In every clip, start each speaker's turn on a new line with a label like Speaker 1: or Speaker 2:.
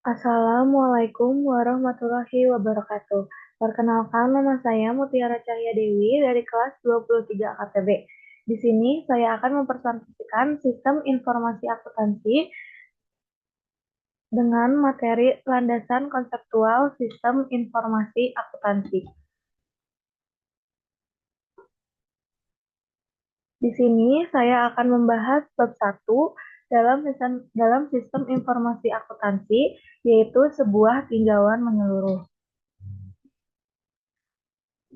Speaker 1: Assalamualaikum warahmatullahi wabarakatuh. Perkenalkan, nama saya Mutiara Cahya Dewi dari kelas 23 KTB. Di sini saya akan mempresentasikan sistem informasi akuntansi dengan materi landasan konseptual sistem informasi akuntansi. Di sini saya akan membahas bab 1 dalam sistem informasi akuntansi, yaitu sebuah tinjauan menyeluruh.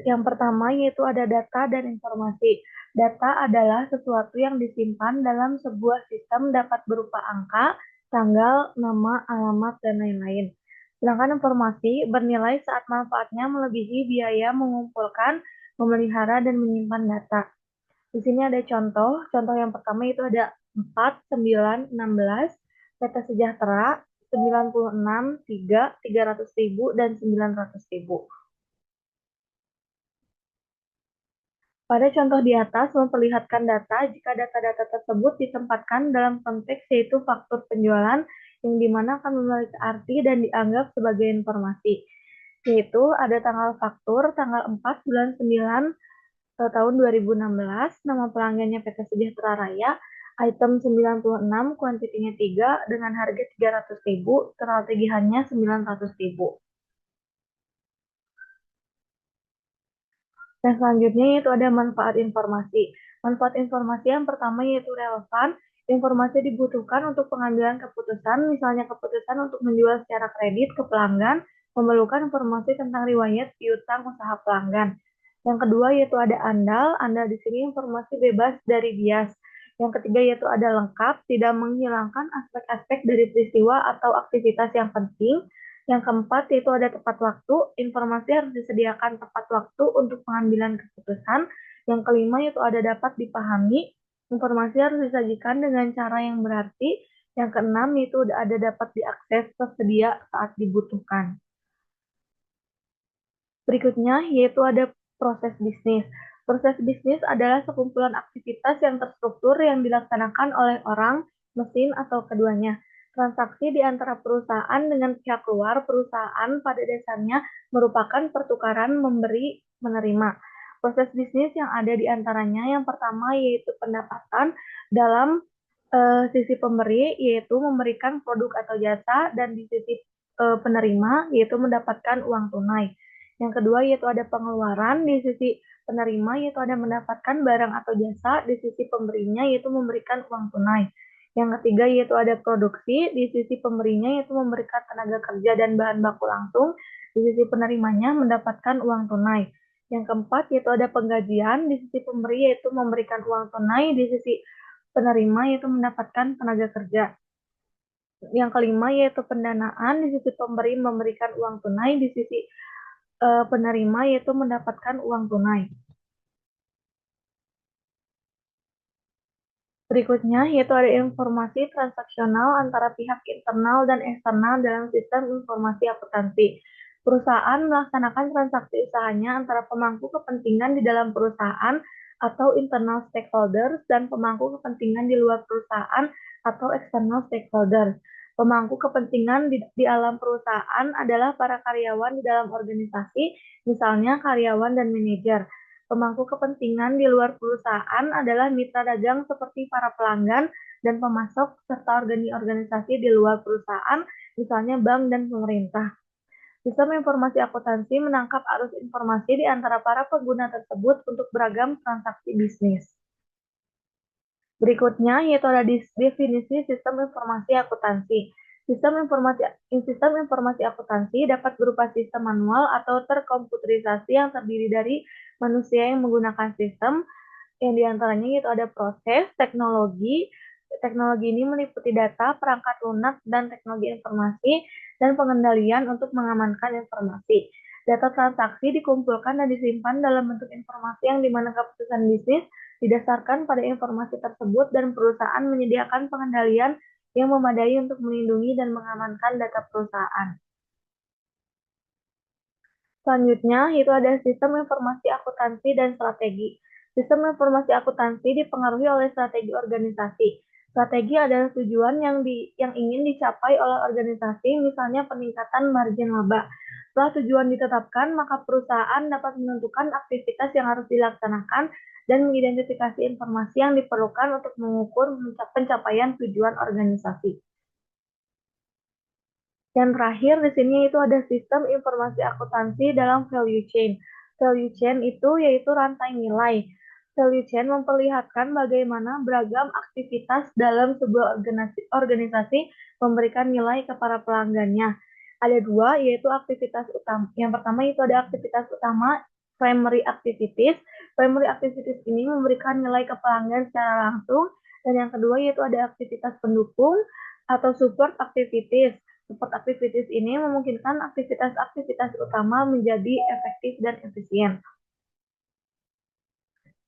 Speaker 1: Yang pertama yaitu ada data dan informasi. Data adalah sesuatu yang disimpan dalam sebuah sistem dapat berupa angka, tanggal, nama, alamat, dan lain-lain. Sedangkan informasi bernilai saat manfaatnya melebihi biaya mengumpulkan, memelihara, dan menyimpan data. Di sini ada contoh. Contoh yang pertama itu ada 4, 9, 16, Peta Sejahtera, 96, 3, 300.000, dan 900.000. Pada contoh di atas memperlihatkan data jika data-data tersebut ditempatkan dalam konteks yaitu faktur penjualan yang dimana akan memiliki arti dan dianggap sebagai informasi. Yaitu ada tanggal faktur tanggal 4 bulan 9 tahun 2016, nama pelanggannya PT Sejahtera Raya, item 96, kuantitinya 3 dengan harga 300.000, total tagihannya 900.000. Dan selanjutnya yaitu ada manfaat informasi. Manfaat informasi yang pertama yaitu relevan. Informasi dibutuhkan untuk pengambilan keputusan, misalnya keputusan untuk menjual secara kredit ke pelanggan, memerlukan informasi tentang riwayat piutang usaha pelanggan. Yang kedua yaitu ada andal. Andal di sini informasi bebas dari bias. Yang ketiga yaitu ada lengkap, tidak menghilangkan aspek-aspek dari peristiwa atau aktivitas yang penting. Yang keempat yaitu ada tepat waktu, informasi harus disediakan tepat waktu untuk pengambilan keputusan. Yang kelima yaitu ada dapat dipahami, informasi harus disajikan dengan cara yang berarti. Yang keenam yaitu ada dapat diakses tersedia saat dibutuhkan. Berikutnya yaitu ada proses bisnis. Proses bisnis adalah sekumpulan aktivitas yang terstruktur yang dilaksanakan oleh orang, mesin, atau keduanya. Transaksi di antara perusahaan dengan pihak luar perusahaan pada dasarnya merupakan pertukaran memberi-menerima. Proses bisnis yang ada di antaranya yang pertama yaitu pendapatan dalam sisi pemberi yaitu memberikan produk atau jasa dan di sisi penerima yaitu mendapatkan uang tunai. Yang kedua yaitu ada pengeluaran di sisi penerima yaitu ada mendapatkan barang atau jasa, di sisi pemberinya yaitu memberikan uang tunai. Yang ketiga yaitu ada produksi, di sisi pemberinya yaitu memberikan tenaga kerja dan bahan baku langsung, di sisi penerimanya mendapatkan uang tunai. Yang keempat yaitu ada penggajian, di sisi pemberi yaitu memberikan uang tunai, di sisi penerima yaitu mendapatkan tenaga kerja. Yang kelima yaitu pendanaan, di sisi pemberi memberikan uang tunai, di sisi penerima yaitu mendapatkan uang tunai. Berikutnya yaitu ada informasi transaksional antara pihak internal dan eksternal dalam sistem informasi akuntansi. Perusahaan melaksanakan transaksi usahanya antara pemangku kepentingan di dalam perusahaan atau internal stakeholders dan pemangku kepentingan di luar perusahaan atau external stakeholders. Pemangku kepentingan di alam perusahaan adalah para karyawan di dalam organisasi, misalnya karyawan dan manajer. Pemangku kepentingan di luar perusahaan adalah mitra dagang seperti para pelanggan dan pemasok serta organisasi di luar perusahaan, misalnya bank dan pemerintah. Sistem informasi akuntansi menangkap arus informasi di antara para pengguna tersebut untuk beragam transaksi bisnis. Berikutnya yaitu ada definisi sistem informasi akuntansi. Sistem informasi akuntansi dapat berupa sistem manual atau terkomputerisasi yang terdiri dari manusia yang menggunakan sistem, yang diantaranya yaitu ada proses, teknologi. Teknologi ini meliputi data, perangkat lunak, dan teknologi informasi, dan pengendalian untuk mengamankan informasi. Data transaksi dikumpulkan dan disimpan dalam bentuk informasi yang dimana keputusan bisnis didasarkan pada informasi tersebut dan perusahaan menyediakan pengendalian yang memadai untuk melindungi dan mengamankan data perusahaan. Selanjutnya, itu ada sistem informasi akuntansi dan strategi. Sistem informasi akuntansi dipengaruhi oleh strategi organisasi. Strategi adalah tujuan yang ingin dicapai oleh organisasi, misalnya peningkatan margin laba. Setelah tujuan ditetapkan, maka perusahaan dapat menentukan aktivitas yang harus dilaksanakan dan mengidentifikasi informasi yang diperlukan untuk mengukur pencapaian tujuan organisasi. Yang terakhir di sini itu ada sistem informasi akuntansi dalam value chain. Value chain itu yaitu rantai nilai. Value chain memperlihatkan bagaimana beragam aktivitas dalam sebuah organisasi memberikan nilai ke para pelanggannya. Ada dua, yaitu aktivitas utama. Yang pertama itu ada aktivitas utama, primary activities. Primary activities ini memberikan nilai ke pelanggan secara langsung. Dan yang kedua yaitu ada aktivitas pendukung atau support activities. Support activities ini memungkinkan aktivitas-aktivitas utama menjadi efektif dan efisien.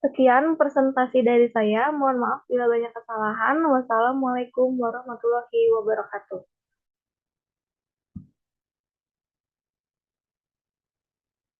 Speaker 1: Sekian presentasi dari saya. Mohon maaf bila banyak kesalahan. Wassalamualaikum warahmatullahi wabarakatuh.